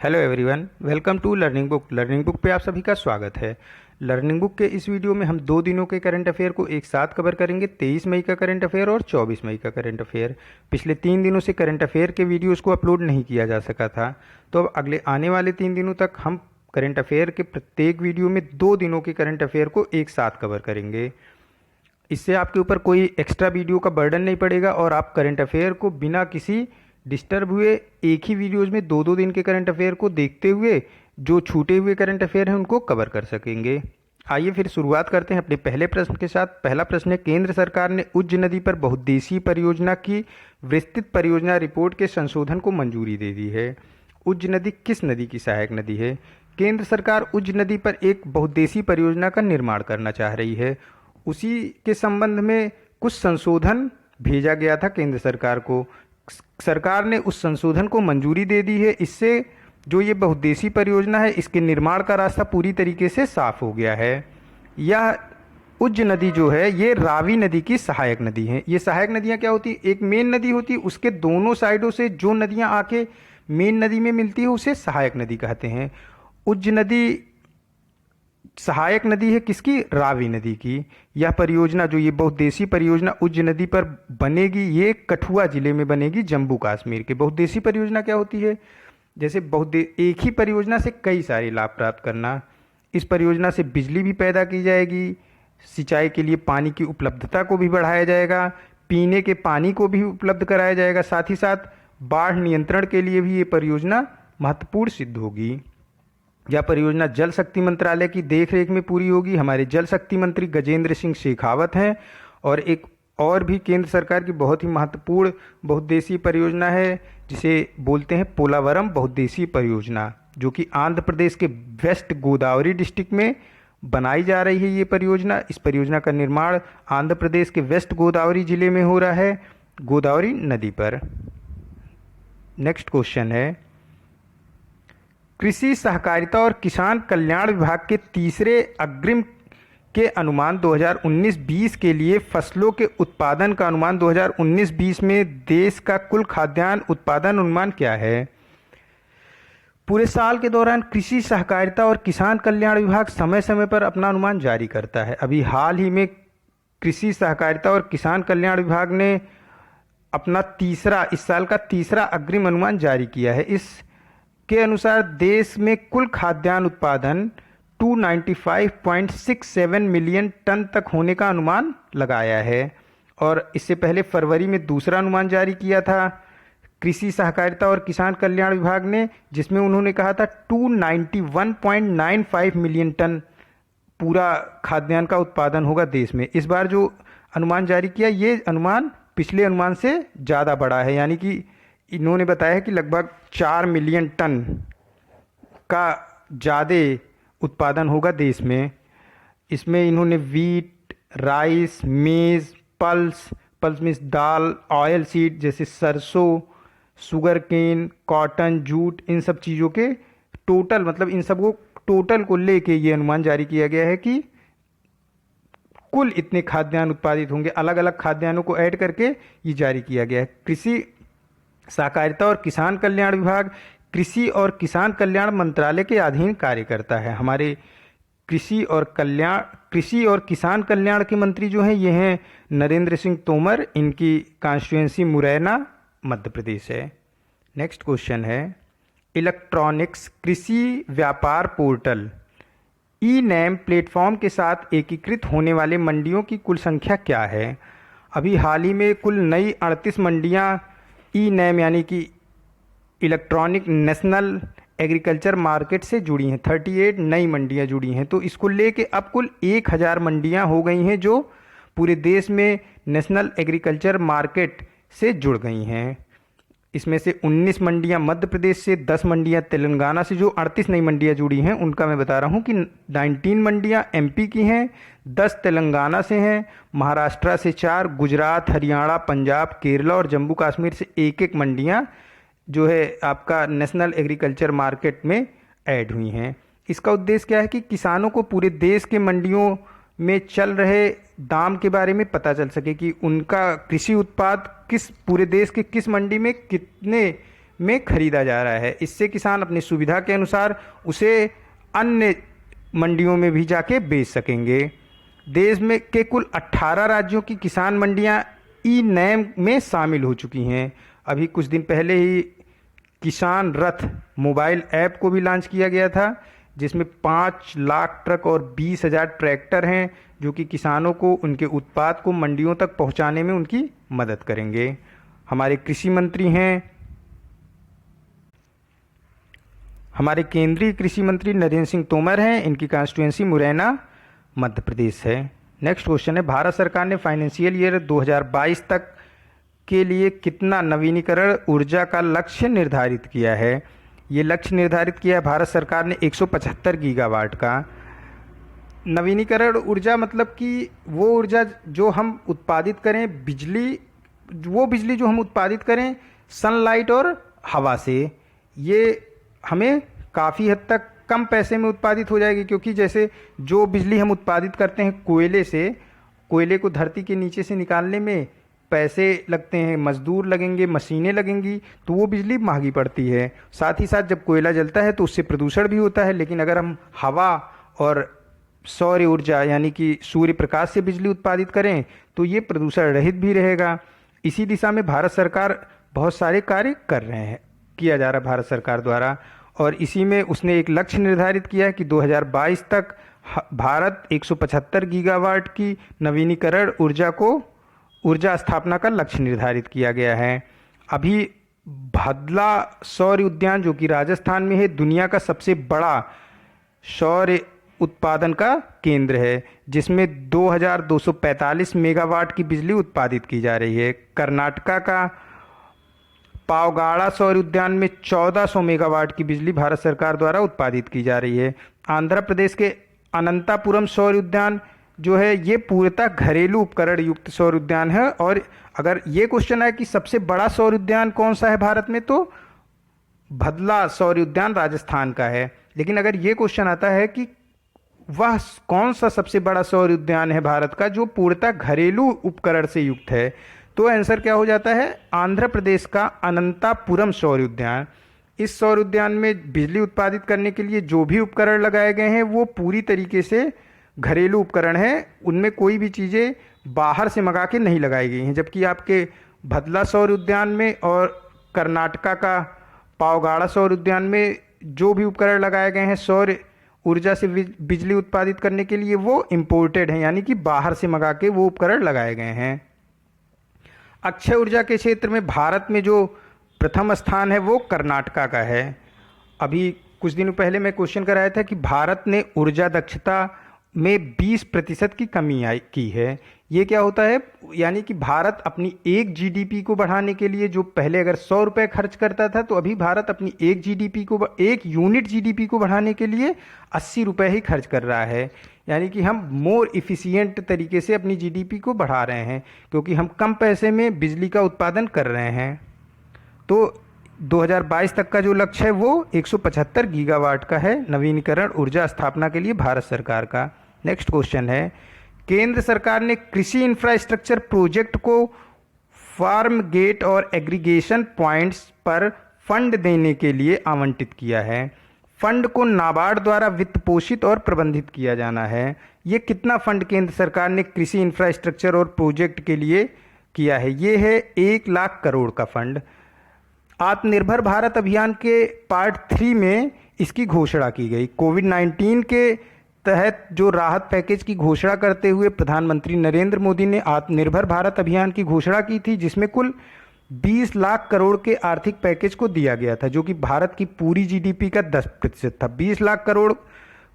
Hello everyone, welcome to learning book. Learning book पे आप सभी का स्वागत है। लर्निंग बुक के इस वीडियो में हम 2 दिनों के करंट अफेयर को एक साथ कवर करेंगे। 23 मई का करंट अफेयर और 24 मई का करंट अफेयर। पिछले 3 दिनों से करंट अफेयर के वीडियोस को अपलोड नहीं किया जा सका था, तो अब अगले आने वाले 3 दिनों तक हम करंट अफेयर के प्रत्येक वीडियो में 2 दिनों के करंट अफेयर को एक साथ कवर करेंगे। इससे आपके ऊपर कोई एक्स्ट्रा वीडियो का बर्डन नहीं पड़ेगा और आप करंट अफेयर को बिना किसी डिस्टर्ब हुए एक ही वीडियोस में 2-2 दिन के करंट अफेयर को देखते हुए जो छूटे हुए करंट अफेयर हैं उनको कवर कर सकेंगे। आइए फिर शुरुआत करते हैं अपने पहले प्रश्न के साथ। पहला प्रश्न है, केंद्र सरकार ने उज्ज नदी पर बहुउद्देशीय परियोजना की विस्तृत परियोजना रिपोर्ट के संशोधन को मंजूरी दे दी है। उज्ज नदी किस नदी की सहायक नदी है? केंद्र सरकार उज्ज नदी पर एक बहुउद्देशीय परियोजना का निर्माण करना चाह रही है। उसी के संबंध में कुछ संशोधन भेजा गया था केंद्र सरकार को। सरकार ने उस संशोधन को मंजूरी दे दी है। इससे जो ये बहुउद्देशीय परियोजना है, इसके निर्माण का रास्ता पूरी तरीके से साफ हो गया है। यह उज्ज नदी जो है ये रावी नदी की सहायक नदी है। ये सहायक नदियाँ क्या होती है? एक मेन नदी होती है, उसके दोनों साइडों से जो नदियाँ आके मेन नदी में मिलती है उसे सहायक नदी कहते हैं। उज्ज नदी सहायक नदी है किसकी? रावी नदी की। यह परियोजना जो ये बहुउद्देशीय परियोजना उज्ज नदी पर बनेगी, ये कठुआ जिले में बनेगी, जम्मू कश्मीर के। बहुउद्देशीय परियोजना क्या होती है? जैसे एक ही परियोजना से कई सारे लाभ प्राप्त करना। इस परियोजना से बिजली भी पैदा की जाएगी, सिंचाई के लिए पानी की उपलब्धता को भी बढ़ाया जाएगा, पीने के पानी को भी उपलब्ध कराया जाएगा, साथ ही साथ बाढ़ नियंत्रण के लिए भी ये परियोजना महत्वपूर्ण सिद्ध होगी। यह परियोजना जल शक्ति मंत्रालय की देखरेख में पूरी होगी। हमारे जल शक्ति मंत्री गजेंद्र सिंह शेखावत हैं। और एक और भी केंद्र सरकार की बहुत ही महत्वपूर्ण बहुउद्देशीय परियोजना है जिसे बोलते हैं पोलावरम बहुउद्देशीय परियोजना, जो कि आंध्र प्रदेश के वेस्ट गोदावरी डिस्ट्रिक्ट में बनाई जा रही है। ये परियोजना, इस परियोजना का निर्माण आंध्र प्रदेश के वेस्ट गोदावरी जिले में हो रहा है, गोदावरी नदी पर। नेक्स्ट क्वेश्चन है, कृषि सहकारिता और किसान कल्याण विभाग के तीसरे अग्रिम के अनुमान 2019-20 के लिए फसलों के उत्पादन का अनुमान 2019-20 में देश का कुल खाद्यान्न उत्पादन अनुमान क्या है? पूरे साल के दौरान कृषि सहकारिता और किसान कल्याण विभाग समय समय पर अपना अनुमान जारी करता है। अभी हाल ही में कृषि सहकारिता और किसान कल्याण विभाग ने अपना इस साल का तीसरा अग्रिम अनुमान जारी किया है। इस के अनुसार देश में कुल खाद्यान्न उत्पादन 295.67 मिलियन टन तक होने का अनुमान लगाया है। और इससे पहले फरवरी में दूसरा अनुमान जारी किया था कृषि सहकारिता और किसान कल्याण विभाग ने, जिसमें उन्होंने कहा था 291.95 मिलियन टन पूरा खाद्यान्न का उत्पादन होगा देश में। इस बार जो अनुमान जारी किया, ये अनुमान पिछले अनुमान से ज़्यादा बड़ा है, यानी कि इन्होंने बताया है कि लगभग 4 मिलियन टन का ज़्यादा उत्पादन होगा देश में। इसमें इन्होंने वीट, राइस, मेज़, पल्स मीन्स दाल, ऑयल सीड जैसे सरसों, शुगर केन, कॉटन, जूट, इन सब चीज़ों के टोटल, मतलब इन सब को टोटल को लेके ये अनुमान जारी किया गया है कि कुल इतने खाद्यान्न उत्पादित होंगे। अलग अलग खाद्यान्नों को ऐड करके ये जारी किया गया है। कृषि सहकारिता और किसान कल्याण विभाग कृषि और किसान कल्याण मंत्रालय के अधीन कार्य करता है। हमारे कृषि और किसान कल्याण के मंत्री जो हैं ये हैं नरेंद्र सिंह तोमर। इनकी कॉन्स्टिट्यूएंसी मुरैना मध्य प्रदेश है। नेक्स्ट क्वेश्चन है, इलेक्ट्रॉनिक्स कृषि व्यापार पोर्टल ई नैम प्लेटफॉर्म के साथ एकीकृत होने वाले मंडियों की कुल संख्या क्या है? अभी हाल ही में कुल नई 38 मंडियाँ ई नैम यानी कि इलेक्ट्रॉनिक नेशनल एग्रीकल्चर मार्केट से जुड़ी हैं। 38 नई मंडियां जुड़ी हैं, तो इसको लेके अब कुल 1000 मंडियां हो गई हैं जो पूरे देश में नेशनल एग्रीकल्चर मार्केट से जुड़ गई हैं। इसमें से 19 मंडियां मध्य प्रदेश से, 10 मंडियां तेलंगाना से। जो 38 नई मंडियां जुड़ी हैं उनका मैं बता रहा हूं कि 19 मंडियां एमपी की हैं, 10 तेलंगाना से हैं, महाराष्ट्र से 4, गुजरात, हरियाणा, पंजाब, केरला और जम्मू कश्मीर से एक मंडियां जो है आपका नेशनल एग्रीकल्चर मार्केट में ऐड हुई हैं। इसका उद्देश्य क्या है कि किसानों को पूरे देश के मंडियों में चल रहे दाम के बारे में पता चल सके कि उनका कृषि उत्पाद पूरे देश के किस मंडी में कितने में खरीदा जा रहा है। इससे किसान अपनी सुविधा के अनुसार उसे अन्य मंडियों में भी जाके बेच सकेंगे। देश में के कुल 18 राज्यों की किसान मंडियां ई नैम में शामिल हो चुकी हैं। अभी कुछ दिन पहले ही किसान रथ मोबाइल ऐप को भी लॉन्च किया गया था, जिसमें 5 लाख ट्रक और 20,000 ट्रैक्टर हैं जो कि किसानों को उनके उत्पाद को मंडियों तक पहुंचाने में उनकी मदद करेंगे। हमारे कृषि मंत्री हैं, हमारे केंद्रीय कृषि मंत्री नरेंद्र सिंह तोमर हैं। इनकी कॉन्स्टिट्यूएंसी मुरैना मध्य प्रदेश है। नेक्स्ट क्वेश्चन है, भारत सरकार ने फाइनेंशियल ईयर 2022 तक के लिए कितना नवीनीकरण ऊर्जा का लक्ष्य निर्धारित किया है? ये लक्ष्य निर्धारित किया है भारत सरकार ने 175 गीगावाट का। नवीनीकरण ऊर्जा मतलब कि वो ऊर्जा जो हम उत्पादित करें, वो बिजली जो हम उत्पादित करें सनलाइट और हवा से, ये हमें काफ़ी हद तक कम पैसे में उत्पादित हो जाएगी। क्योंकि जैसे जो बिजली हम उत्पादित करते हैं कोयले से, कोयले को धरती के नीचे से निकालने में पैसे लगते हैं, मजदूर लगेंगे, मशीनें लगेंगी, तो वो बिजली महंगी पड़ती है। साथ ही साथ जब कोयला जलता है तो उससे प्रदूषण भी होता है। लेकिन अगर हम हवा और सौर ऊर्जा यानी कि सूर्य प्रकाश से बिजली उत्पादित करें तो ये प्रदूषण रहित भी रहेगा। इसी दिशा में भारत सरकार बहुत सारे कार्य कर रहे हैं, किया जा रहा है भारत सरकार द्वारा। और इसी में उसने एक लक्ष्य निर्धारित किया है कि 2022 तक भारत 175 गीगावाट की नवीनीकरण ऊर्जा स्थापना का लक्ष्य निर्धारित किया गया है। अभी भदला सौर उद्यान जो कि राजस्थान में है, दुनिया का सबसे बड़ा सौर उत्पादन का केंद्र है, जिसमें 2245 मेगावाट की बिजली उत्पादित की जा रही है। कर्नाटका का पावगाड़ा सौर उद्यान में 1400 मेगावाट की बिजली भारत सरकार द्वारा उत्पादित की जा रही है। आंध्र प्रदेश के अनंतापुरम सौर उद्यान जो है ये पूर्णतः घरेलू उपकरण युक्त सौर उद्यान है। और अगर ये क्वेश्चन है कि सबसे बड़ा सौर उद्यान कौन सा है भारत में, तो भदला सौर उद्यान राजस्थान का है। लेकिन अगर ये क्वेश्चन आता है कि वह कौन सा सबसे बड़ा सौर उद्यान है भारत का जो पूर्णतः घरेलू उपकरण से युक्त है, तो आंसर क्या हो जाता है, आंध्र प्रदेश का अनंतापुरम सौर उद्यान। इस सौर उद्यान में बिजली उत्पादित करने के लिए जो भी उपकरण लगाए गए हैं वो पूरी तरीके से घरेलू उपकरण हैं, उनमें कोई भी चीज़ें बाहर से मंगा के नहीं लगाई गई हैं। जबकि आपके भदला सौर उद्यान में और कर्नाटका का पावगाड़ा सौर उद्यान में जो भी उपकरण लगाए गए हैं सौर ऊर्जा से बिजली उत्पादित करने के लिए वो इम्पोर्टेड हैं, यानी कि बाहर से मंगा के वो उपकरण लगाए गए हैं। अक्षय ऊर्जा के क्षेत्र में भारत में जो प्रथम स्थान है वो कर्नाटका का है। अभी कुछ दिनों पहले मैं क्वेश्चन कराया था कि भारत ने ऊर्जा दक्षता में 20% की कमी की है। ये क्या होता है, यानी कि भारत अपनी एक जीडीपी को बढ़ाने के लिए जो पहले अगर 100 रुपये खर्च करता था, तो अभी भारत अपनी एक यूनिट जीडीपी को बढ़ाने के लिए 80 रुपये ही खर्च कर रहा है। यानी कि हम मोर इफ़िशियंट तरीके से अपनी जीडीपी को बढ़ा रहे हैं, क्योंकि हम कम पैसे में बिजली का उत्पादन कर रहे हैं। तो 2022 तक का जो लक्ष्य है वो 175 गीगावाट का है नवीनीकरण ऊर्जा स्थापना के लिए भारत सरकार का। नेक्स्ट क्वेश्चन है, केंद्र सरकार ने कृषि इंफ्रास्ट्रक्चर प्रोजेक्ट को फार्म गेट और एग्रीगेशन पॉइंट्स पर फंड देने के लिए आवंटित किया है। फंड को नाबार्ड द्वारा वित्त पोषित और प्रबंधित किया जाना है। ये कितना फंड केंद्र सरकार ने कृषि इंफ्रास्ट्रक्चर और प्रोजेक्ट के लिए किया है? ये है 1 लाख करोड़ का फंड। आत्मनिर्भर भारत अभियान के पार्ट 3 में इसकी घोषणा की गई। कोविड-19 के तहत जो राहत पैकेज की घोषणा करते हुए प्रधानमंत्री नरेंद्र मोदी ने आत्मनिर्भर भारत अभियान की घोषणा की थी, जिसमें कुल 20 लाख करोड़ के आर्थिक पैकेज को दिया गया था, जो कि भारत की पूरी जीडीपी का 10% था। 20 लाख करोड़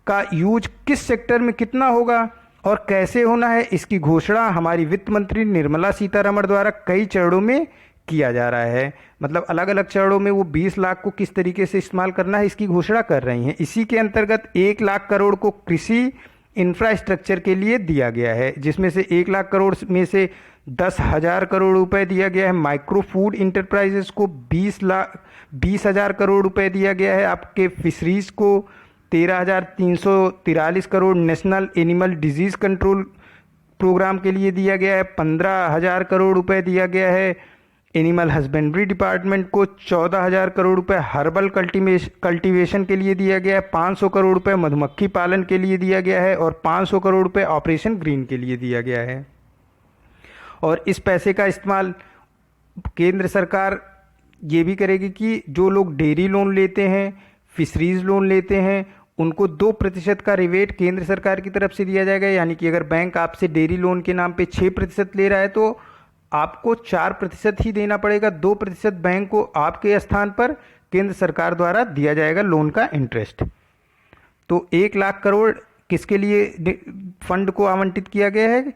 का यूज किस सेक्टर में कितना होगा और कैसे होना है, इसकी घोषणा हमारी वित्त मंत्री निर्मला सीतारमण द्वारा कई चरणों में किया जा रहा है। मतलब अलग अलग चरणों में वो 20 लाख को किस तरीके से इस्तेमाल करना है इसकी घोषणा कर रही हैं। इसी के अंतर्गत 1 लाख करोड़ को कृषि इंफ्रास्ट्रक्चर के लिए दिया गया है, जिसमें से 1 लाख करोड़ में से 10,000 करोड़ रुपए दिया गया है माइक्रो फूड इंटरप्राइजेस को, 20,000 करोड़ रुपए दिया गया है आपके फिशरीज को, 13,343 crore national animal disease control programme के लिए दिया गया है, 15,000 करोड़ रुपए दिया गया है एनिमल हस्बेंड्री डिपार्टमेंट को 14,000 करोड़ रुपए हर्बल कल्टीवेशन के लिए दिया गया है, 500 करोड़ रुपए मधुमक्खी पालन के लिए दिया गया है और 500 करोड़ रुपए ऑपरेशन ग्रीन के लिए दिया गया है। और इस पैसे का इस्तेमाल केंद्र सरकार ये भी करेगी कि जो लोग डेयरी लोन लेते हैं, फिशरीज लोन लेते हैं, उनको 2% का रिबेट केंद्र सरकार की तरफ से दिया जाएगा। यानी कि अगर बैंक आपसे डेयरी लोन के नाम पे 6% ले रहा है तो आपको 4% ही देना पड़ेगा। 2% बैंक को आपके स्थान पर केंद्र सरकार द्वारा दिया जाएगा लोन का इंटरेस्ट। तो 1,00,000 करोड़ किसके लिए फंड को आवंटित किया गया है?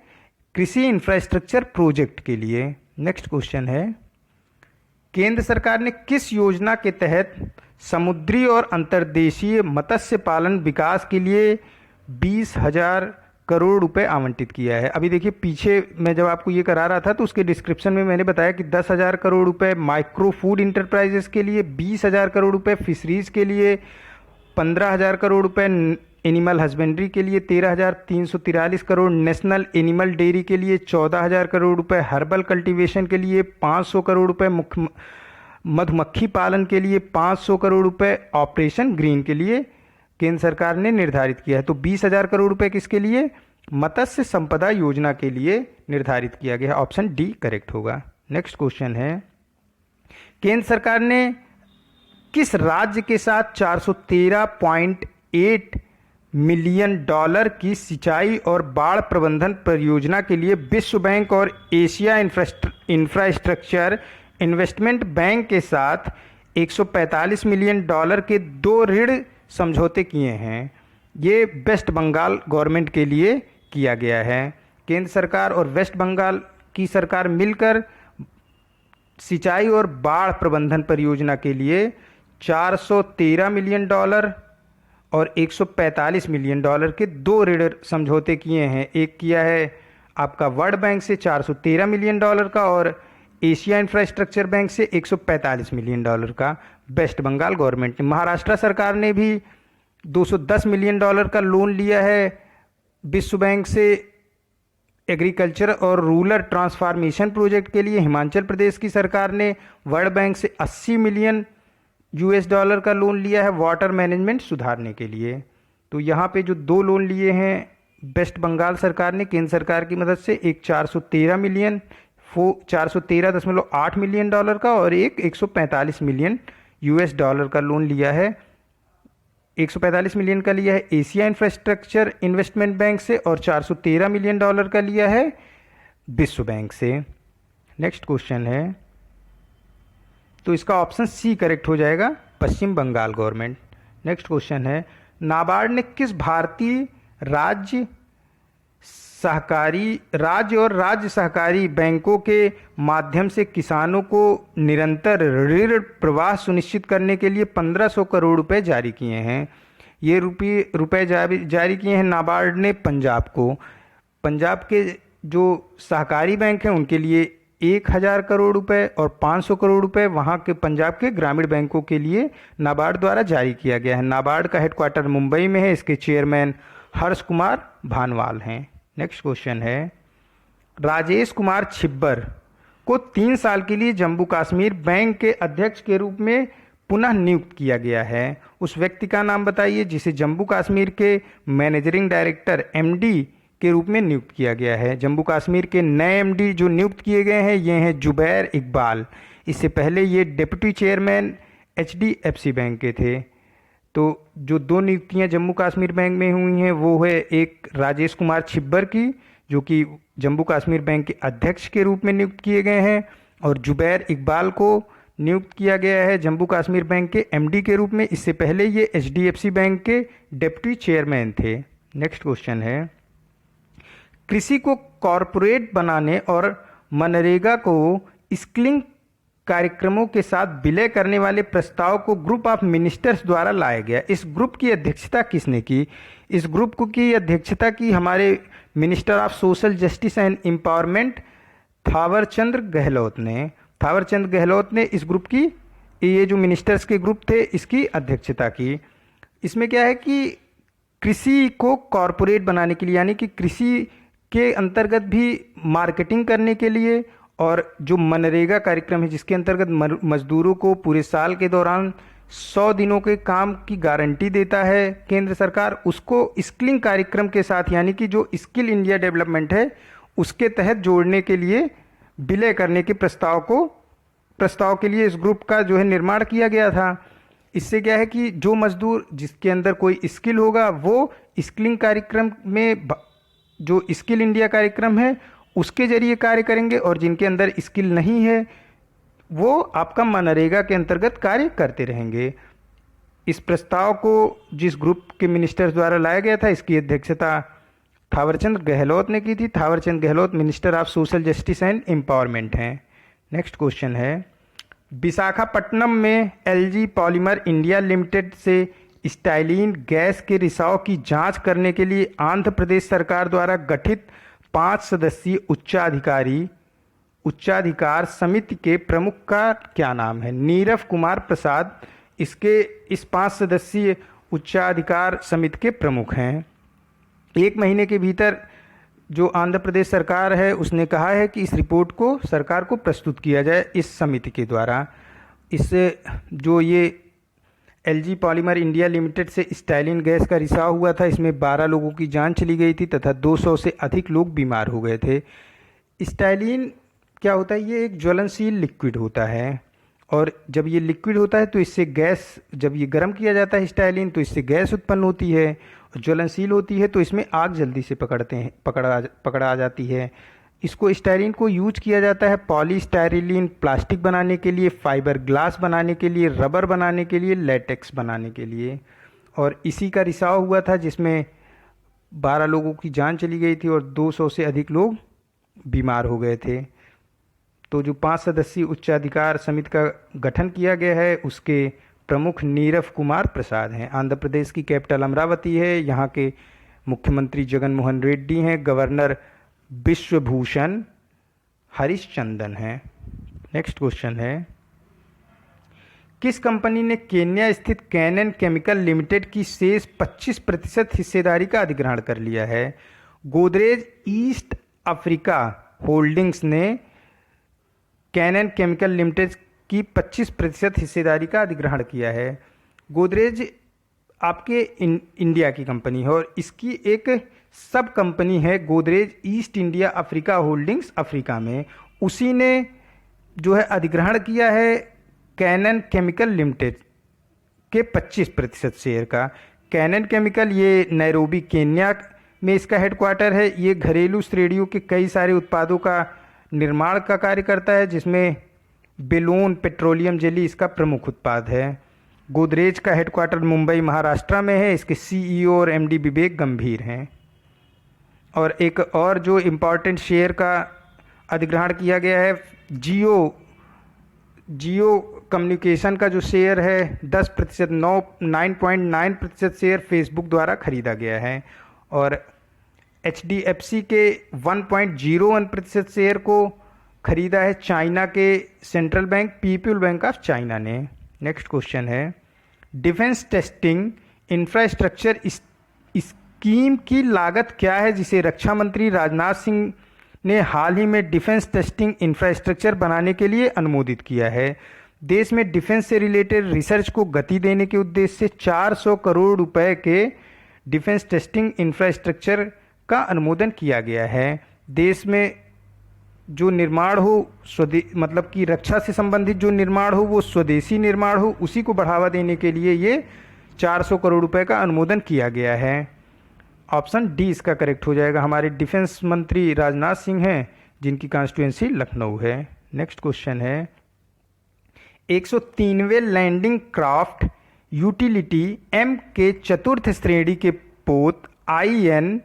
कृषि इंफ्रास्ट्रक्चर प्रोजेक्ट के लिए। नेक्स्ट क्वेश्चन है, केंद्र सरकार ने किस योजना के तहत समुद्री और अंतर्देशीय मत्स्य पालन विकास के लिए 20,000 करोड़ रुपए आवंटित किया है? अभी देखिए, पीछे मैं जब आपको ये करा रहा था तो उसके डिस्क्रिप्शन में मैंने बताया कि 10,000 करोड़ रुपए माइक्रो फूड इंटरप्राइजेस के लिए, 20,000 करोड़ रुपए फिशरीज के लिए, 15,000 करोड़ रुपए एनिमल हस्बेंड्री के लिए, 13,343 करोड़ नेशनल एनिमल डेयरी के लिए, 14,000 करोड़ रुपए हर्बल कल्टीवेशन के लिए, 500 करोड़ रुपए मधुमक्खी पालन के लिए, 500 करोड़ रुपए ऑपरेशन ग्रीन के लिए केंद्र सरकार ने निर्धारित किया है। तो 20,000 करोड़ रुपए किसके लिए? मत्स्य संपदा योजना के लिए निर्धारित किया गया है। ऑप्शन डी करेक्ट होगा। नेक्स्ट क्वेश्चन है, केंद्र सरकार ने किस राज्य के साथ 413.8 मिलियन डॉलर की सिंचाई और बाढ़ प्रबंधन परियोजना के लिए विश्व बैंक और एशिया इंफ्रास्ट्रक्चर इन्वेस्टमेंट बैंक के साथ 145 मिलियन डॉलर के 2 ऋण समझौते किए हैं? ये वेस्ट बंगाल गवर्नमेंट के लिए किया गया है। केंद्र सरकार और वेस्ट बंगाल की सरकार मिलकर सिंचाई और बाढ़ प्रबंधन परियोजना के लिए 413 मिलियन डॉलर और 145 मिलियन डॉलर के 2 ऋण समझौते किए हैं। एक किया है आपका वर्ल्ड बैंक से 413 मिलियन डॉलर का और एशिया इंफ्रास्ट्रक्चर बैंक से 145 मिलियन डॉलर का वेस्ट बंगाल गवर्नमेंट ने। महाराष्ट्र सरकार ने भी 210 मिलियन डॉलर का लोन लिया है विश्व बैंक से एग्रीकल्चर और रूरल ट्रांसफॉर्मेशन प्रोजेक्ट के लिए। हिमाचल प्रदेश की सरकार ने वर्ल्ड बैंक से 80 मिलियन US डॉलर का लोन लिया है वाटर मैनेजमेंट सुधारने के लिए। तो यहाँ पे जो 2 लोन लिए हैं वेस्ट बंगाल सरकार ने केंद्र सरकार की मदद से, एक 413.8 मिलियन डॉलर का और एक 145 मिलियन US डॉलर का लोन लिया है। 145 मिलियन का लिया है एशिया इंफ्रास्ट्रक्चर इन्वेस्टमेंट बैंक से और 413 मिलियन डॉलर का लिया है विश्व बैंक से। नेक्स्ट क्वेश्चन है, तो इसका ऑप्शन सी करेक्ट हो जाएगा, पश्चिम बंगाल गवर्नमेंट। नेक्स्ट क्वेश्चन है, नाबार्ड ने किस भारतीय राज्य और राज्य सहकारी बैंकों के माध्यम से किसानों को निरंतर ऋण प्रवाह सुनिश्चित करने के लिए 1,500 करोड़ रुपए जारी किए हैं? ये रुपए जारी किए हैं नाबार्ड ने पंजाब को। पंजाब के जो सहकारी बैंक हैं उनके लिए 1,000 करोड़ रुपए और 500 करोड़ रुपए वहाँ के पंजाब के ग्रामीण बैंकों के लिए नाबार्ड द्वारा जारी किया गया है। नाबार्ड का हेडक्वार्टर मुंबई में है। इसके चेयरमैन हर्ष कुमार भानवाल हैं। नेक्स्ट क्वेश्चन है, राजेश कुमार छिब्बर को 3 साल के लिए जम्मू कश्मीर बैंक के अध्यक्ष के रूप में पुनः नियुक्त किया गया है। उस व्यक्ति का नाम बताइए जिसे जम्मू कश्मीर के मैनेजिंग डायरेक्टर MD के रूप में नियुक्त किया गया है। जम्मू कश्मीर के नए MD जो नियुक्त किए गए हैं ये हैं जुबैर इकबाल। इससे पहले ये डिप्टी चेयरमैन HDFC बैंक के थे। तो जो 2 नियुक्तियां जम्मू कश्मीर बैंक में हुई हैं वो है एक राजेश कुमार छिब्बर की जो कि जम्मू कश्मीर बैंक के अध्यक्ष के रूप में नियुक्त किए गए हैं और जुबैर इकबाल को नियुक्त किया गया है जम्मू कश्मीर बैंक के MD के रूप में। इससे पहले ये HDFC बैंक के डिप्टी चेयरमैन थे। नेक्स्ट क्वेश्चन है, कृषि को कॉरपोरेट बनाने और मनरेगा को स्किलिंग कार्यक्रमों के साथ विलय करने वाले प्रस्ताव को ग्रुप ऑफ मिनिस्टर्स द्वारा लाया गया। इस ग्रुप की अध्यक्षता किसने की? इस ग्रुप की अध्यक्षता की हमारे minister of social justice and empowerment Thawarchand Gehlot ने। थावरचंद गहलोत ने इस ग्रुप की, ये जो मिनिस्टर्स के ग्रुप थे इसकी अध्यक्षता की। इसमें क्या है कि कृषि को कॉरपोरेट बनाने के लिए यानी कि कृषि के अंतर्गत भी मार्केटिंग करने के लिए और जो मनरेगा कार्यक्रम है जिसके अंतर्गत मजदूरों को पूरे साल के दौरान 100 दिनों के काम की गारंटी देता है केंद्र सरकार, उसको स्किलिंग कार्यक्रम के साथ यानी कि जो स्किल इंडिया डेवलपमेंट है उसके तहत जोड़ने के लिए विलय करने के प्रस्ताव के लिए इस ग्रुप का जो है निर्माण किया गया था। इससे क्या है कि जो मजदूर जिसके अंदर कोई स्किल होगा वो स्किलिंग कार्यक्रम में जो स्किल इंडिया कार्यक्रम है उसके जरिए कार्य करेंगे, और जिनके अंदर स्किल नहीं है वो आपका मनरेगा के अंतर्गत कार्य करते रहेंगे। इस प्रस्ताव को जिस ग्रुप के मिनिस्टर्स द्वारा लाया गया था इसकी अध्यक्षता थावरचंद गहलोत ने की थी। Thawarchand Gehlot minister of social justice and empowerment हैं। नेक्स्ट क्वेश्चन है, विशाखापट्टनम में एलजी पॉलीमर इंडिया लिमिटेड से स्टाइलिन गैस के रिसाव की जांच करने के लिए आंध्र प्रदेश सरकार द्वारा गठित 5 सदस्यीय उच्चाधिकार समिति के प्रमुख का क्या नाम है? नीरव कुमार प्रसाद इस 5 सदस्यीय उच्चाधिकार समिति के प्रमुख हैं। 1 महीने के भीतर जो आंध्र प्रदेश सरकार है उसने कहा है कि इस रिपोर्ट को सरकार को प्रस्तुत किया जाए इस समिति के द्वारा। इससे जो ये एलजी पॉलीमर इंडिया लिमिटेड से स्टाइलिन गैस का रिसाव हुआ था इसमें 12 लोगों की जान चली गई थी तथा 200 से अधिक लोग बीमार हो गए थे। स्टाइलिन क्या होता है? ये एक ज्वलनशील लिक्विड होता है, और जब ये लिक्विड होता है तो इससे गैस, जब ये गर्म किया जाता है स्टाइलिन तो इससे गैस उत्पन्न होती है, ज्वलनशील होती है तो इसमें आग जल्दी से पकड़ा जाती है। इसको स्टाइलिन को यूज किया जाता है पॉलीस्टाइरिलीन प्लास्टिक बनाने के लिए, फाइबर ग्लास बनाने के लिए, रबर बनाने के लिए, लेटेक्स बनाने के लिए। और इसी का रिसाव हुआ था जिसमें 12 लोगों की जान चली गई थी और 200 से अधिक लोग बीमार हो गए थे। तो जो 5 सदस्यीय उच्चाधिकार समिति का गठन किया गया है उसके प्रमुख नीरव कुमार प्रसाद हैं। आंध्र प्रदेश की कैपिटल अमरावती है। यहाँ के मुख्यमंत्री जगन मोहन रेड्डी हैं। गवर्नर विश्वभूषण हरिश्चंदन हैं। नेक्स्ट क्वेश्चन है, किस कंपनी ने केन्या स्थित कैनन केमिकल लिमिटेड की शेष 25% हिस्सेदारी का अधिग्रहण कर लिया है? गोदरेज ईस्ट अफ्रीका होल्डिंग्स ने कैनन केमिकल लिमिटेड की 25% हिस्सेदारी का अधिग्रहण किया है। गोदरेज आपके इंडिया की कंपनी है और इसकी एक सब कंपनी है Godrej east India Africa holdings Africa में, उसी ने जो है अधिग्रहण किया है कैनन केमिकल लिमिटेड के 25% शेयर का। कैनन केमिकल ये नैरोबी केन्या में इसका हेडक्वार्टर है। ये घरेलू श्रेणियों के कई सारे उत्पादों का निर्माण का कार्य करता है जिसमें बेलोन पेट्रोलियम जेली इसका प्रमुख उत्पाद है। गोदरेज का हेडक्वार्टर मुंबई महाराष्ट्र में है। इसके सीईओ और एमडी विवेक गंभीर हैं। और एक और जो इम्पॉर्टेंट शेयर का अधिग्रहण किया गया है जियो कम्युनिकेशन का जो शेयर है 10% 9.9% शेयर फेसबुक द्वारा खरीदा गया है। और HDFC के 1.01% शेयर को खरीदा है चाइना के central bank people bank of China ने। नेक्स्ट क्वेश्चन है, डिफेंस टेस्टिंग इंफ्रास्ट्रक्चर स्कीम की लागत क्या है जिसे रक्षा मंत्री राजनाथ सिंह ने हाल ही में डिफेंस टेस्टिंग इंफ्रास्ट्रक्चर बनाने के लिए अनुमोदित किया है? देश में डिफेंस से रिलेटेड रिसर्च को गति देने के उद्देश्य से 400 करोड़ रुपए के डिफेंस टेस्टिंग इंफ्रास्ट्रक्चर का अनुमोदन किया गया है। देश में जो निर्माण हो मतलब कि रक्षा से संबंधित जो निर्माण हो वो स्वदेशी निर्माण हो, उसी को बढ़ावा देने के लिए ये 400 करोड़ रुपए का अनुमोदन किया गया है। ऑप्शन डी इसका करेक्ट हो जाएगा। हमारे डिफेंस मंत्री राजनाथ सिंह हैं जिनकी कॉन्स्टिट्यूएंसी लखनऊ है। नेक्स्ट क्वेश्चन है, 103वें लैंडिंग क्राफ्ट यूटिलिटी एम के चतुर्थ श्रेणी के पोत INLCU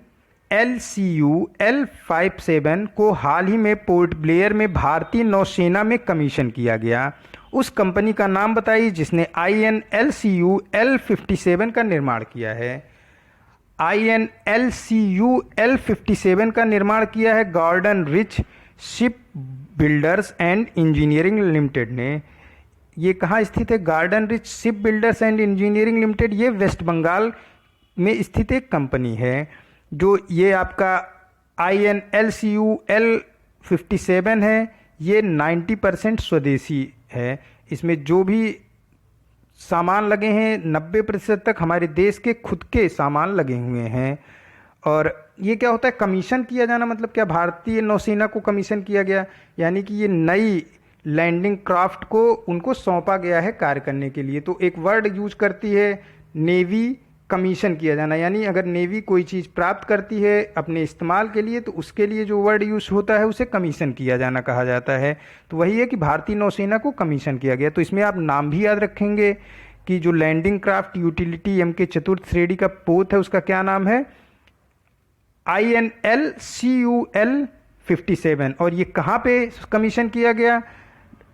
L57 को हाल ही में पोर्ट ब्लेयर में भारतीय नौसेना में कमीशन किया गया। उस कंपनी का नाम बताइए जिसने INLCU L57 का निर्माण किया है। INLCU L57 का निर्माण किया है Garden Reach Shipbuilders and Engineering Limited ने। ये कहाँ स्थित है? Garden Reach Shipbuilders and Engineering Limited ये वेस्ट बंगाल में स्थित एक कंपनी है। जो ये आपका INLCU L57 है ये 90% स्वदेशी है। इसमें जो भी सामान लगे हैं 90% तक हमारे देश के खुद के सामान लगे हुए हैं। और ये क्या होता है कमीशन किया जाना, मतलब क्या भारतीय नौसेना को कमीशन किया गया, यानी कि ये नई लैंडिंग क्राफ्ट को उनको सौंपा गया है कार्य करने के लिए। तो एक वर्ड यूज करती है नेवी, कमीशन किया जाना, यानी अगर नेवी कोई चीज़ प्राप्त करती है अपने इस्तेमाल के लिए तो उसके लिए जो वर्ड यूज होता है उसे कमीशन किया जाना कहा जाता है। तो वही है कि भारतीय नौसेना को कमीशन किया गया। तो इसमें आप नाम भी याद रखेंगे कि जो लैंडिंग क्राफ्ट यूटिलिटी MK चतुर्थ श्रेणी का पोत है उसका क्या नाम है, INL CUL 57। और ये कहाँ पे कमीशन किया गया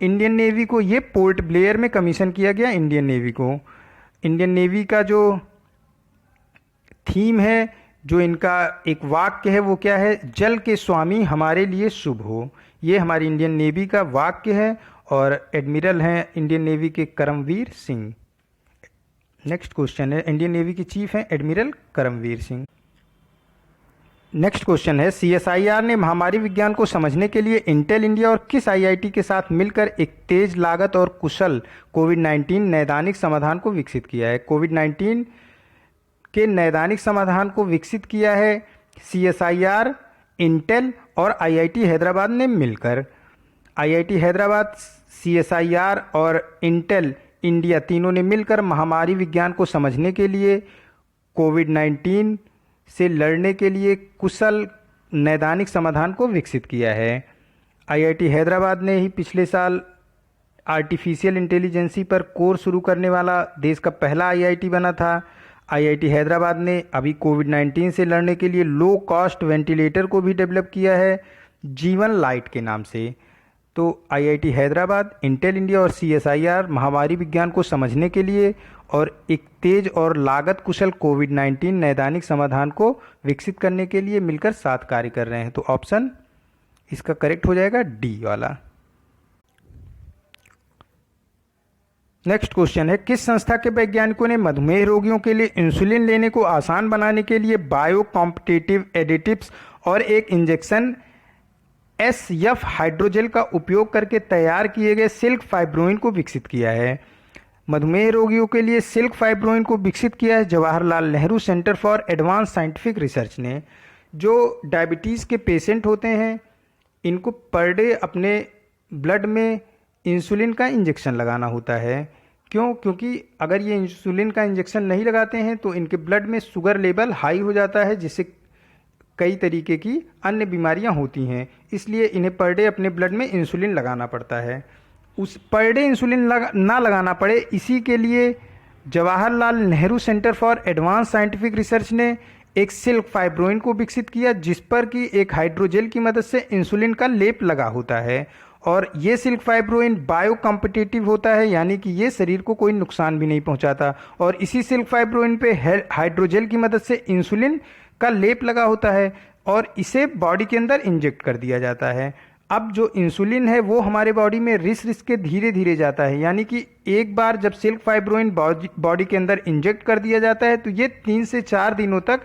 इंडियन नेवी को, ये पोर्ट ब्लेयर में कमीशन किया गया इंडियन नेवी को। इंडियन नेवी का जो थीम है, जो इनका एक वाक्य है वो क्या है, जल के स्वामी हमारे लिए शुभ हो। ये हमारी इंडियन नेवी का वाक्य है और एडमिरल हैं इंडियन नेवी के करमवीर सिंह। नेक्स्ट क्वेश्चन है, इंडियन नेवी के चीफ हैं admiral Karambir Singh. Next question है, CSIR ने महामारी विज्ञान को समझने के लिए इंटेल इंडिया और किस IIT के साथ मिलकर एक तेज लागत और कुशल कोविड-19 नैदानिक समाधान को विकसित किया है। कोविड-19 के नैदानिक समाधान को विकसित किया है CSIR, इंटेल और IIT हैदराबाद ने मिलकर। IIT हैदराबाद, CSIR और इंटेल इंडिया तीनों ने मिलकर महामारी विज्ञान को समझने के लिए कोविड-19 से लड़ने के लिए कुशल नैदानिक समाधान को विकसित किया है। IIT हैदराबाद ने ही पिछले साल आर्टिफिशियल इंटेलिजेंसी पर कोर्स शुरू करने वाला देश का पहला IIT बना था। IIT हैदराबाद ने अभी कोविड-19 से लड़ने के लिए लो कॉस्ट वेंटिलेटर को भी डेवलप किया है जीवन लाइट के नाम से। तो IIT हैदराबाद, इंटेल इंडिया और CSIR महामारी विज्ञान को समझने के लिए और एक तेज और लागत कुशल कोविड-19 नैदानिक समाधान को विकसित करने के लिए मिलकर साथ कार्य कर रहे हैं। तो ऑप्शन इसका करेक्ट हो जाएगा डी वाला। नेक्स्ट क्वेश्चन है, किस संस्था के वैज्ञानिकों ने मधुमेह रोगियों के लिए इंसुलिन लेने को आसान बनाने के लिए बायो कॉम्पिटिटिव एडिटिव्स और एक इंजेक्शन SF हाइड्रोजेल का उपयोग करके तैयार किए गए सिल्क फाइब्रोइन को विकसित किया है। मधुमेह रोगियों के लिए सिल्क फाइब्रोइन को विकसित किया है Jawaharlal Nehru centre for advance scientific research ने। जो डायबिटीज़ के पेशेंट होते हैं इनको पर डे अपने ब्लड में इंसुलिन का इंजेक्शन लगाना होता है। क्यों? क्योंकि अगर ये इंसुलिन का इंजेक्शन नहीं लगाते हैं तो इनके ब्लड में शुगर लेवल हाई हो जाता है, जिससे कई तरीके की अन्य बीमारियां होती हैं। इसलिए इन्हें पर डे अपने ब्लड में इंसुलिन लगाना पड़ता है। उस पर डे इंसुलिन ना लगाना पड़े, इसी के लिए Jawaharlal Nehru centre for advance scientific research ने एक सिल्क फाइब्रोइन को विकसित किया, जिस पर कि एक हाइड्रोजेल की मदद से इंसुलिन का लेप लगा होता है। और ये सिल्क फाइब्रोइन बायो कॉम्पिटिटिव होता है, यानी कि ये शरीर को कोई नुकसान भी नहीं पहुंचाता। और इसी सिल्क फाइब्रोइन पे हाइड्रोजेल की मदद से इंसुलिन का लेप लगा होता है और इसे बॉडी के अंदर इंजेक्ट कर दिया जाता है। अब जो इंसुलिन है वो हमारे बॉडी में रिस के धीरे धीरे जाता है, यानी कि एक बार जब सिल्क फाइब्रोइन बॉडी के अंदर इंजेक्ट कर दिया जाता है तो ये 3 से 4 दिनों तक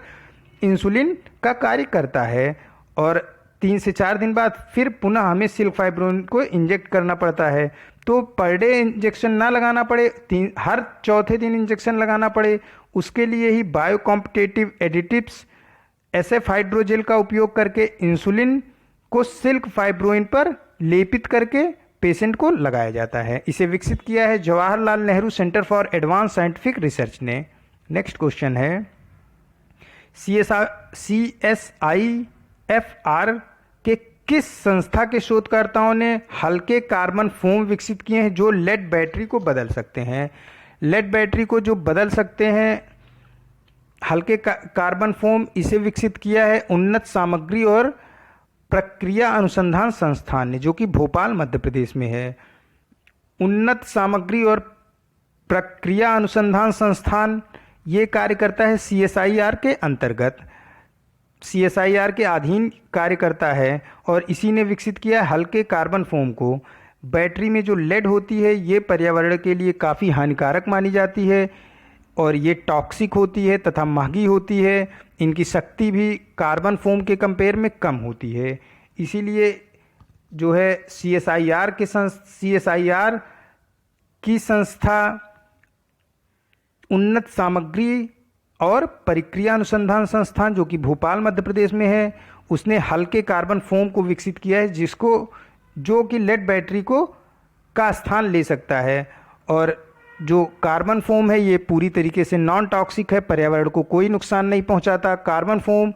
इंसुलिन का कार्य करता है और 3 से 4 दिन बाद फिर पुनः हमें सिल्क फाइब्रोइन को इंजेक्ट करना पड़ता है। तो पर डे इंजेक्शन ना लगाना पड़े, हर चौथे दिन इंजेक्शन लगाना पड़े, उसके लिए ही bio competitive additives SF hydrogel का उपयोग करके इंसुलिन को सिल्क फाइब्रोइन पर लेपित करके पेशेंट को लगाया जाता है। इसे विकसित किया है Jawaharlal Nehru centre for advance scientific research ने। नेक्स्ट क्वेश्चन है, CSIFR के किस संस्था के शोधकर्ताओं ने हल्के कार्बन फोम विकसित किए हैं जो लेड बैटरी को बदल सकते हैं। लेड बैटरी को जो बदल सकते हैं हल्के कार्बन फोम, इसे विकसित किया है उन्नत सामग्री और प्रक्रिया अनुसंधान संस्थान ने, जो कि भोपाल मध्य प्रदेश में है। उन्नत सामग्री और प्रक्रिया अनुसंधान संस्थान ये कार्य करता है CSIR के अंतर्गत, CSIR के अधीन कार्य करता है और इसी ने विकसित किया है हल्के कार्बन फोम को। बैटरी में जो लेड होती है ये पर्यावरण के लिए काफ़ी हानिकारक मानी जाती है और ये टॉक्सिक होती है तथा महंगी होती है। इनकी शक्ति भी कार्बन फोम के कंपेयर में कम होती है, इसीलिए जो है CSIR की संस्था उन्नत सामग्री और प्रक्रिया अनुसंधान संस्थान जो कि भोपाल मध्य प्रदेश में है, उसने हल्के कार्बन फोम को विकसित किया है जो कि लेड बैटरी का स्थान ले सकता है। और जो कार्बन फोम है ये पूरी तरीके से नॉन टॉक्सिक है, पर्यावरण को कोई नुकसान नहीं पहुंचाता। कार्बन फोम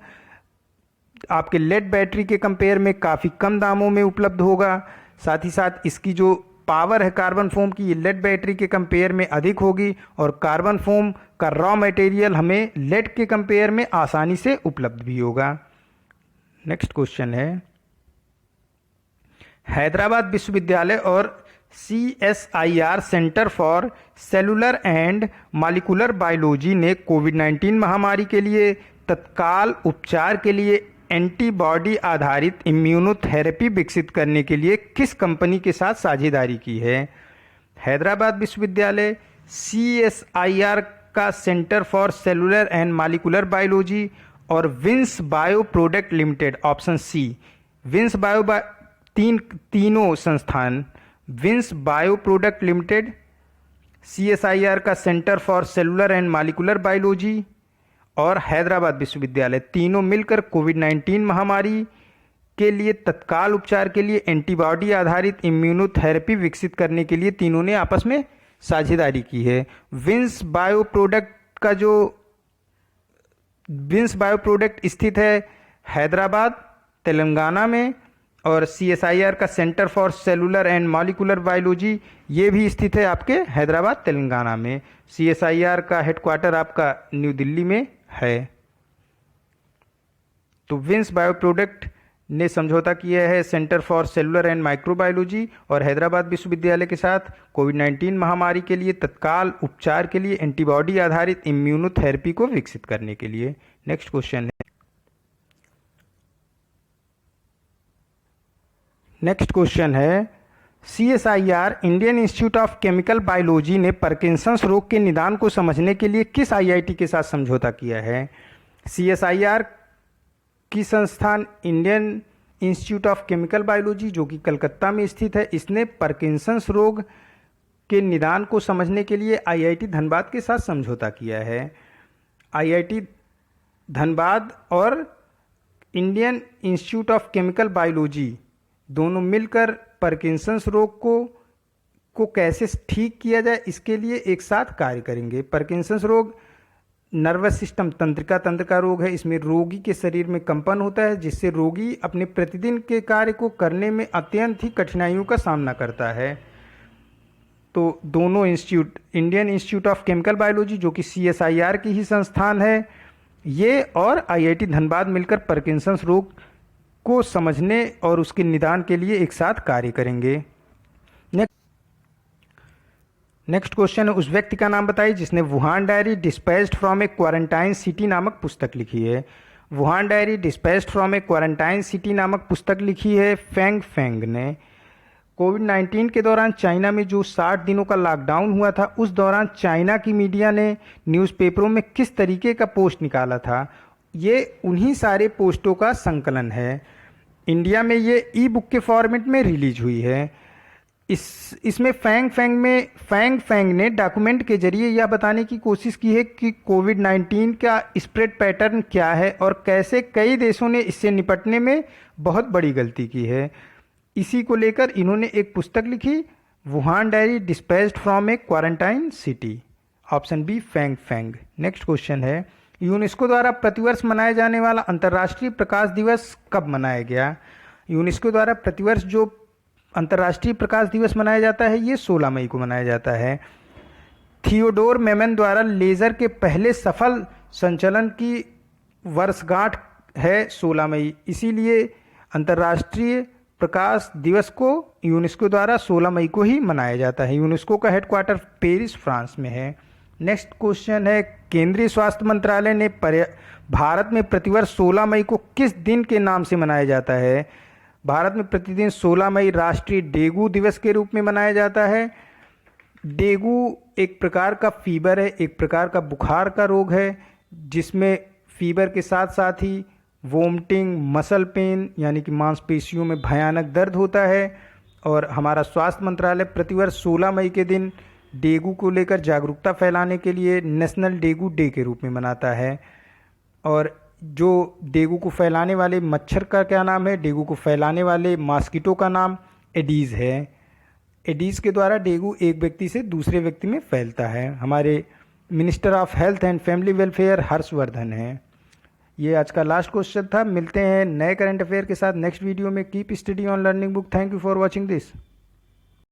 आपके लेड बैटरी के कंपेयर में काफ़ी कम दामों में उपलब्ध होगा। साथ ही साथ इसकी जो पावर है कार्बन फोम की, ये लेड बैटरी के कंपेयर में अधिक होगी और कार्बन फोम का रॉ मटेरियल हमें लेड के कंपेयर में आसानी से उपलब्ध भी होगा। नेक्स्ट क्वेश्चन है, हैदराबाद विश्वविद्यालय और CSIR centre for cellular and molecular biology ने कोविड-19 महामारी के लिए तत्काल उपचार के लिए एंटीबॉडी आधारित इम्यूनोथेरेपी विकसित करने के लिए किस कंपनी के साथ साझेदारी की है? हैदराबाद विश्वविद्यालय, CSIR का centre for cellular and molecular biology और Vins bio product limited, option C. Vins bio तीनों संस्थान, Vins bio product limited, CSIR का centre for cellular and molecular biology और हैदराबाद विश्वविद्यालय, तीनों मिलकर कोविड-19 महामारी के लिए तत्काल उपचार के लिए एंटीबॉडी आधारित इम्यूनोथेरेपी विकसित करने के लिए तीनों ने आपस में साझेदारी की है। विंस बायो प्रोडक्ट स्थित है हैदराबाद तेलंगाना में और CSIR का centre for cellular and molecular biology ये भी स्थित है आपके हैदराबाद तेलंगाना में। CSIR का हेडक्वार्टर आपका न्यू दिल्ली में है। तो विंस बायो प्रोडक्ट ने समझौता किया है centre for cellular and microbiology और हैदराबाद विश्वविद्यालय के साथ कोविड-19 महामारी के लिए तत्काल उपचार के लिए एंटीबॉडी आधारित इम्यूनोथेरेपी को विकसित करने के लिए। नेक्स्ट क्वेश्चन है, CSIR Indian institute of chemical biology ने पार्किंसंस रोग के निदान को समझने के लिए किस IIT के साथ समझौता किया है? CSIR की संस्थान Indian institute of chemical biology जो कि कलकत्ता में स्थित है, इसने पार्किंसंस रोग के निदान को समझने के लिए IIT धनबाद के साथ समझौता किया है। IIT धनबाद और Indian institute of chemical biology दोनों मिलकर पार्किंसंस रोग को कैसे ठीक किया जाए इसके लिए एक साथ कार्य करेंगे। पार्किंसंस रोग नर्वस सिस्टम तंत्रिका तंत्र का रोग है। इसमें रोगी के शरीर में कंपन होता है जिससे रोगी अपने प्रतिदिन के कार्य को करने में अत्यंत ही कठिनाइयों का सामना करता है। तो दोनों institute, Indian institute of chemical biology जो कि CSIR की ही संस्थान है, ये और IIT धनबाद मिलकर पार्किंसंस रोग को समझने और उसके निदान के लिए एक साथ कार्य करेंगे। नेक्स्ट क्वेश्चन है, उस व्यक्ति का नाम बताइए जिसने Wuhan diary dispatched from a quarantine city नामक पुस्तक लिखी है। Wuhan diary dispatched from a quarantine city नामक पुस्तक लिखी है फेंग ने। कोविड-19 के दौरान चाइना में जो 60 दिनों का लॉकडाउन हुआ था, उस दौरान चाइना की मीडिया ने न्यूज़पेपरों में किस तरीके का पोस्ट निकाला था? ये उन्हीं सारे पोस्टों का संकलन है। इंडिया में ये ई-बुक के फॉर्मेट में रिलीज हुई है। इसमें फेंग ने डॉक्यूमेंट के जरिए यह बताने की कोशिश की है कि कोविड-19 का स्प्रेड पैटर्न क्या है और कैसे कई देशों ने इससे निपटने में बहुत बड़ी गलती की है। इसी को लेकर इन्होंने एक पुस्तक लिखी, Wuhan diary dispatched from a quarantine city, option B Feng. Next question है, यूनेस्को द्वारा प्रतिवर्ष मनाया जाने वाला अंतर्राष्ट्रीय प्रकाश दिवस कब मनाया गया? यूनेस्को द्वारा प्रतिवर्ष जो अंतर्राष्ट्रीय प्रकाश दिवस मनाया जाता है ये 16 मई को मनाया जाता है। थियोडोर मेमन द्वारा लेज़र के पहले सफल संचलन की वर्षगांठ है 16 मई, इसीलिए अंतर्राष्ट्रीय प्रकाश दिवस को यूनेस्को द्वारा 16 मई को ही मनाया जाता है। यूनेस्को का हेडक्वार्टर पेरिस, फ्रांस में है। नेक्स्ट क्वेश्चन है, केंद्रीय स्वास्थ्य मंत्रालय ने भारत में प्रतिवर्ष 16 मई को किस दिन के नाम से मनाया जाता है? भारत में प्रतिदिन 16 मई राष्ट्रीय डेंगू दिवस के रूप में मनाया जाता है। डेंगू एक प्रकार का फीवर है, एक प्रकार का बुखार का रोग है जिसमें फीवर के साथ साथ ही वोमिटिंग, मसल पेन यानी कि मांसपेशियों में भयानक दर्द होता है। और हमारा स्वास्थ्य मंत्रालय प्रतिवर्ष 16 मई के दिन डेंगू को लेकर जागरूकता फैलाने के लिए नेशनल डेंगू डे के रूप में मनाता है। और जो डेंगू को फैलाने वाले मच्छर का क्या नाम है, डेंगू को फैलाने वाले मॉस्किटो का नाम एडीज़ है। एडीज़ के द्वारा डेंगू एक व्यक्ति से दूसरे व्यक्ति में फैलता है। हमारे minister of health and family welfare Harshvardhan है। ये आज का लास्ट क्वेश्चन था। मिलते हैं नए करंट अफेयर के साथ नेक्स्ट वीडियो में। Keep study on learning book. Thank you for watching this.